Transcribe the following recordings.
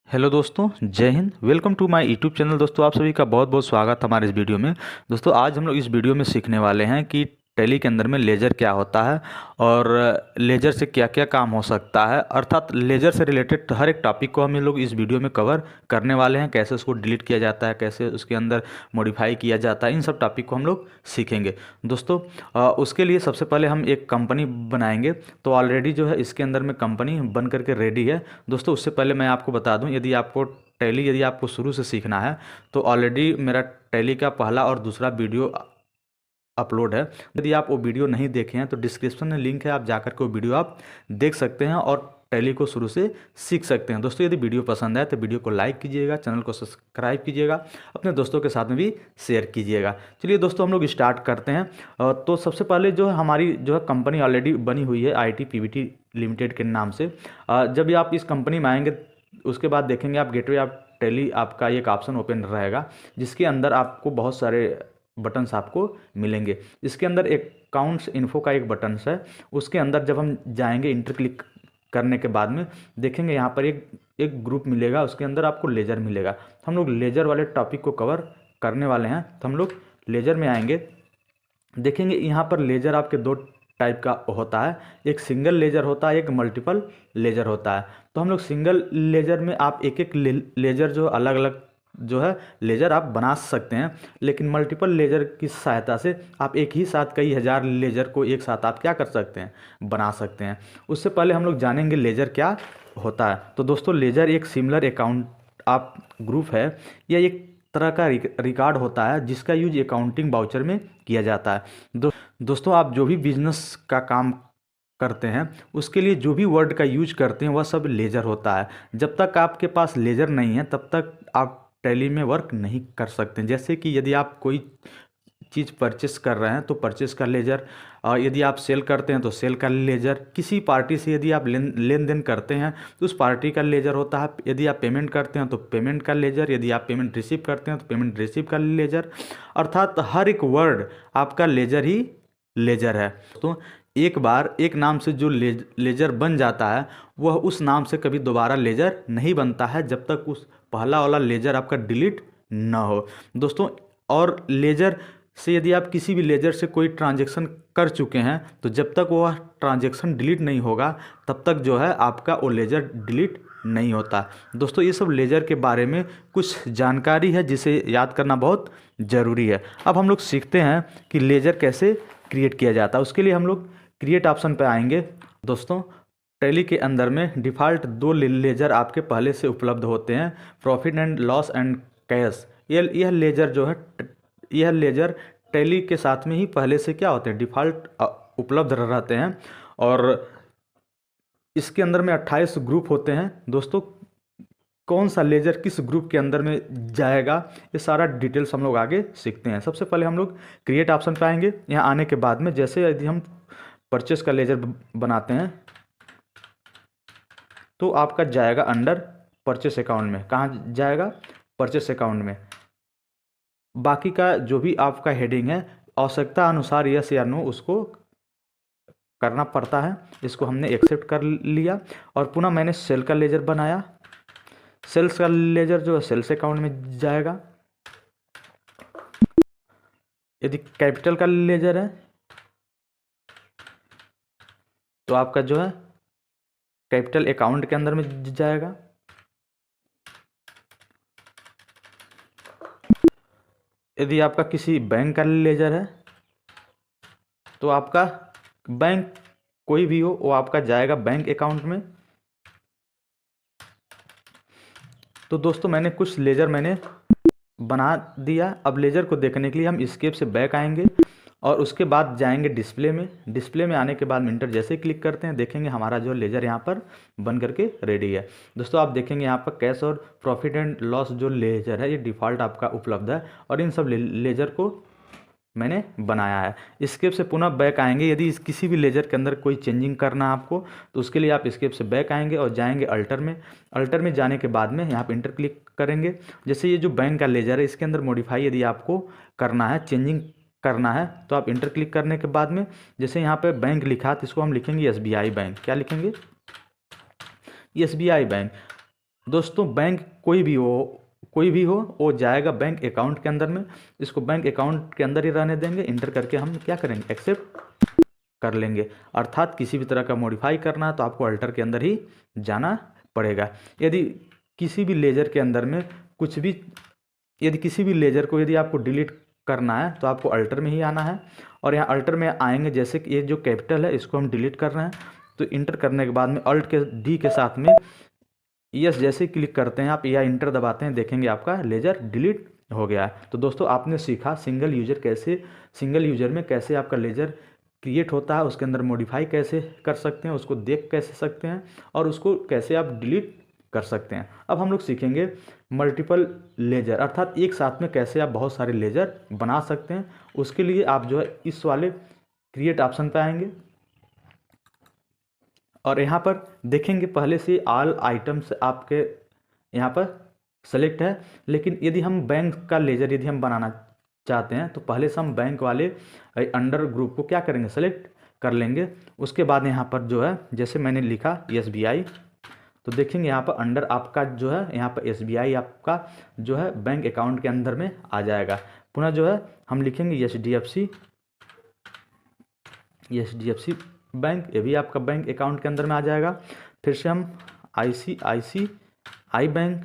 Hello दोस्तों, जय हिंद। Welcome to my YouTube channel. दोस्तों आप सभी का बहुत बहुत स्वागत हमारे इस वीडियो में। दोस्तों आज हम लोग इस वीडियो में सीखने वाले हैं कि टैली के अंदर में लेज़र क्या होता है और लेज़र से क्या क्या काम हो सकता है। अर्थात लेज़र से रिलेटेड हर एक टॉपिक को हम लोग इस वीडियो में कवर करने वाले हैं। कैसे उसको डिलीट किया जाता है, कैसे उसके अंदर मॉडिफाई किया जाता है, इन सब टॉपिक को हम लोग सीखेंगे। दोस्तों उसके लिए सबसे पहले हम एक कंपनी बनाएंगे। तो ऑलरेडी जो है इसके अंदर में कंपनी बन करके रेडी है। दोस्तों उससे पहले मैं आपको बता दूं, यदि आपको शुरू से सीखना है तो ऑलरेडी मेरा टैली का पहला और दूसरा वीडियो अपलोड है। यदि आप वो वीडियो नहीं देखे हैं तो डिस्क्रिप्शन में लिंक है, आप जाकर के वो वीडियो आप देख सकते हैं और टैली को शुरू से सीख सकते हैं। दोस्तों यदि वीडियो पसंद आए तो वीडियो को लाइक कीजिएगा, चैनल को सब्सक्राइब कीजिएगा, अपने दोस्तों के साथ में भी शेयर कीजिएगा। चलिए दोस्तों हम लोग स्टार्ट करते हैं। तो सबसे पहले जो है हमारी जो है कंपनी ऑलरेडी बनी हुई है IT PVT लिमिटेड के नाम से। जब भी आप इस कंपनी में आएंगे उसके बाद देखेंगे आप गेटवे आप टैली आपका एक ऑप्शन ओपन रहेगा, जिसके अंदर आपको बहुत सारे बटन्स आपको मिलेंगे। इसके अंदर एक अकाउंट्स इन्फो का एक बटन्स है, उसके अंदर जब हम जाएंगे इंटर क्लिक करने के बाद में देखेंगे यहाँ पर एक एक ग्रुप मिलेगा, उसके अंदर आपको लेजर मिलेगा। हम लोग लेजर वाले टॉपिक को कवर करने वाले हैं, तो हम लोग लेजर में आएंगे। देखेंगे यहाँ पर लेजर आपके दो टाइप का होता है, एक सिंगल लेजर होता है, एक मल्टीपल लेजर होता है। तो हम लोग सिंगल लेजर में आप एक एक लेजर जो अलग अलग जो है लेजर आप बना सकते हैं, लेकिन मल्टीपल लेजर की सहायता से आप एक ही साथ कई हजार लेजर को एक साथ आप क्या कर सकते हैं, बना सकते हैं। उससे पहले हम लोग जानेंगे लेजर क्या होता है। तो दोस्तों लेजर एक सिमिलर अकाउंट आप ग्रुप है या एक तरह का रिकॉर्ड होता है जिसका यूज अकाउंटिंग वाउचर में किया जाता है। दोस्तों आप जो भी बिजनेस का काम करते हैं उसके लिए जो भी वर्ड का यूज करते हैं वह सब लेजर होता है। जब तक आपके पास लेजर नहीं है तब तक आप टैली में वर्क नहीं कर सकते। जैसे कि यदि आप कोई चीज़ परचेस कर रहे हैं तो परचेस का लेजर, यदि आप सेल करते हैं तो सेल का लेजर, किसी पार्टी से यदि आप लेन देन करते हैं तो उस पार्टी का लेजर होता है। यदि आप पेमेंट करते हैं तो पेमेंट का लेजर, यदि आप पेमेंट रिसीव करते हैं तो पेमेंट रिसीव का लेजर। अर्थात हर एक वर्ड आपका लेजर ही लेजर है। तो एक बार एक नाम से जो लेजर बन जाता है वह उस नाम से कभी दोबारा लेजर नहीं बनता है जब तक उस पहला वाला लेजर आपका डिलीट ना हो। दोस्तों और लेजर से यदि आप किसी भी लेजर से कोई ट्रांजैक्शन कर चुके हैं तो जब तक वह ट्रांजैक्शन डिलीट नहीं होगा तब तक जो है आपका वो लेजर डिलीट नहीं होता। दोस्तों ये सब लेजर के बारे में कुछ जानकारी है जिसे याद करना बहुत ज़रूरी है। अब हम लोग सीखते हैं कि लेजर कैसे क्रिएट किया जाता है। उसके लिए हम लोग क्रिएट ऑप्शन पर आएंगे। दोस्तों टैली के अंदर में डिफ़ॉल्ट दो लेजर आपके पहले से उपलब्ध होते हैं, profit and loss and cash. यह लेजर जो है यह लेजर टैली के साथ में ही पहले से क्या होते हैं, डिफ़ॉल्ट उपलब्ध रहते हैं। और इसके अंदर में 28 ग्रुप होते हैं। दोस्तों कौन सा लेजर किस ग्रुप के अंदर में जाएगा ये सारा डिटेल्स हम लोग आगे सीखते हैं। सबसे पहले हम लोग क्रिएट ऑप्शन पे आएंगे। यहाँ आने के बाद में जैसे यदि हम परचेस का लेजर बनाते हैं तो आपका जाएगा अंडर परचेस अकाउंट में। कहाँ जाएगा, परचेस अकाउंट में। बाकी का जो भी आपका हेडिंग है आवश्यकता अनुसार यस या नो उसको करना पड़ता है। इसको हमने एक्सेप्ट कर लिया और पुनः मैंने सेल का लेजर बनाया। सेल्स का लेजर जो है सेल्स अकाउंट में जाएगा। यदि कैपिटल का लेजर है तो आपका जो है कैपिटल अकाउंट के अंदर में जाएगा। यदि आपका किसी बैंक का लेजर है तो आपका बैंक कोई भी हो वो आपका जाएगा बैंक अकाउंट में। तो दोस्तों मैंने कुछ लेजर बना दिया। अब लेजर को देखने के लिए हम एस्केप से बैक आएंगे और उसके बाद जाएंगे डिस्प्ले में। डिस्प्ले में आने के बाद इंटर जैसे क्लिक करते हैं देखेंगे हमारा जो लेजर यहाँ पर बन करके रेडी है। दोस्तों आप देखेंगे यहाँ पर कैश और प्रॉफिट एंड लॉस जो लेजर है ये डिफ़ॉल्ट आपका उपलब्ध है और इन सब लेजर को मैंने बनाया है। स्केप से पुनः बैक आएंगे। यदि किसी भी लेजर के अंदर कोई चेंजिंग करना है आपको तो उसके लिए आप स्केप से बैक आएंगे और जाएंगे अल्टर में। अल्टर में जाने के बाद में यहाँ पे इंटर क्लिक करेंगे। जैसे ये जो बैंक का लेजर है इसके अंदर मॉडिफाई यदि आपको करना है, चेंजिंग करना है तो आप इंटर क्लिक करने के बाद में जैसे यहाँ पे बैंक लिखा तो इसको हम लिखेंगे SBI बैंक। क्या लिखेंगे, SBI बैंक। दोस्तों बैंक कोई भी हो वो जाएगा बैंक अकाउंट के अंदर में। इसको बैंक अकाउंट के अंदर ही रहने देंगे। इंटर करके हम क्या करेंगे, एक्सेप्ट कर लेंगे। अर्थात किसी भी तरह का मॉडिफाई करना है तो आपको अल्टर के अंदर ही जाना पड़ेगा। यदि किसी भी लेजर के अंदर में कुछ भी, यदि किसी भी लेजर को यदि आपको डिलीट करना है तो आपको अल्टर में ही आना है। और यहाँ अल्टर में आएंगे, जैसे कि ये जो कैपिटल है इसको हम डिलीट कर रहे हैं तो इंटर करने के बाद में अल्ट के डी के साथ में यस जैसे क्लिक करते हैं आप या इंटर दबाते हैं, देखेंगे आपका लेजर डिलीट हो गया है। तो दोस्तों आपने सीखा सिंगल यूजर में कैसे आपका लेजर क्रिएट होता है, उसके अंदर मॉडिफाई कैसे कर सकते हैं, उसको देख कैसे सकते हैं और उसको कैसे आप डिलीट कर सकते हैं। अब हम लोग सीखेंगे मल्टीपल लेजर, अर्थात एक साथ में कैसे आप बहुत सारे लेजर बना सकते हैं। उसके लिए आप जो है इस वाले क्रिएट ऑप्शन पे आएंगे और यहाँ पर देखेंगे पहले से ऑल आइटम्स आपके यहाँ पर सेलेक्ट है। लेकिन यदि हम बैंक का लेजर यदि हम बनाना चाहते हैं तो पहले से हम बैंक वाले अंडर ग्रुप को क्या करेंगे, सेलेक्ट कर लेंगे। उसके बाद यहाँ पर जो है जैसे मैंने लिखा SBI, तो देखेंगे यहाँ पर अंडर आपका जो है यहाँ पर SBI आपका जो है बैंक अकाउंट के अंदर में आ जाएगा। पुनः जो है हम लिखेंगे HDFC बैंक, ये भी आपका बैंक अकाउंट के अंदर में आ जाएगा। फिर से हम ICICI बैंक,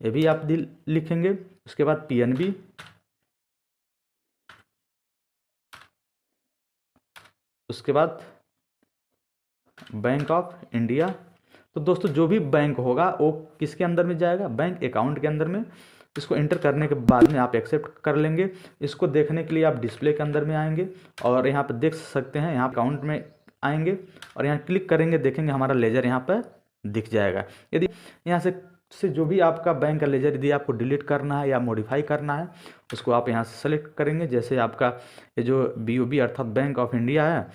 ये भी आप लिखेंगे। उसके बाद PNB, उसके बाद बैंक ऑफ इंडिया। तो दोस्तों जो भी बैंक होगा वो किसके अंदर में जाएगा, बैंक अकाउंट के अंदर में। इसको इंटर करने के बाद में आप एक्सेप्ट कर लेंगे। इसको देखने के लिए आप डिस्प्ले के अंदर में आएंगे और यहाँ पर देख सकते हैं, यहाँ अकाउंट में आएंगे और यहाँ क्लिक करेंगे, देखेंगे हमारा लेजर यहाँ पर दिख जाएगा। यदि यहाँ से जो भी आपका बैंक का लेजर यदि आपको डिलीट करना है या मॉडिफाई करना है उसको आप यहाँ से सेलेक्ट करेंगे। जैसे आपका ये जो BOB अर्थात बैंक ऑफ इंडिया है,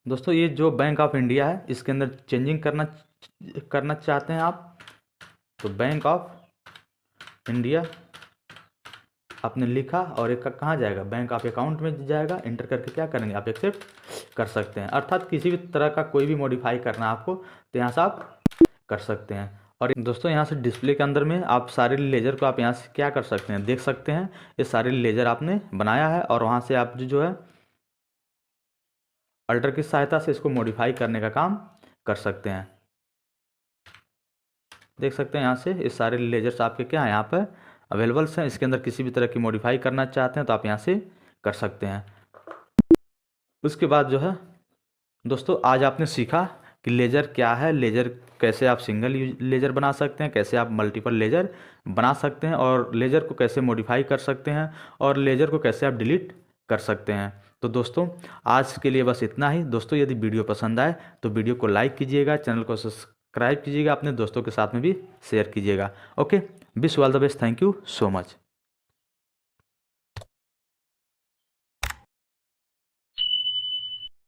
दोस्तों ये जो बैंक ऑफ इंडिया है इसके अंदर चेंजिंग करना चाहते हैं आप, तो बैंक ऑफ इंडिया आपने लिखा और एक कहाँ जाएगा, बैंक ऑफ अकाउंट में जाएगा। इंटर करके क्या करेंगे, आप एक्सेप्ट कर सकते हैं। अर्थात किसी भी तरह का कोई भी मॉडिफाई करना है आपको तो यहाँ से आप कर सकते हैं। और दोस्तों यहाँ से डिस्प्ले के अंदर में आप सारे लेजर को आप यहाँ से क्या कर सकते हैं, देख सकते हैं। ये सारे लेजर आपने बनाया है और वहाँ से आप जो है अल्टर की सहायता से इसको मॉडिफाई करने का काम कर सकते हैं। देख सकते हैं यहाँ से ये सारे लेजर्स आपके क्या है यहाँ पर अवेलेबल्स हैं। इसके अंदर किसी भी तरह की मॉडिफाई करना चाहते हैं तो आप यहाँ से कर सकते हैं। उसके बाद जो है दोस्तों आज आपने सीखा कि लेजर क्या है, लेजर कैसे आप सिंगल लेजर बना सकते हैं, कैसे आप मल्टीपल लेजर बना सकते हैं और लेजर को कैसे मॉडिफाई कर सकते हैं और लेजर को कैसे आप डिलीट कर सकते हैं। तो दोस्तों आज के लिए बस इतना ही। दोस्तों यदि वीडियो पसंद आए तो वीडियो को लाइक कीजिएगा, चैनल को सब्सक्राइब कीजिएगा, अपने दोस्तों के साथ में भी शेयर कीजिएगा। Okay, wish all the best, thank you so much.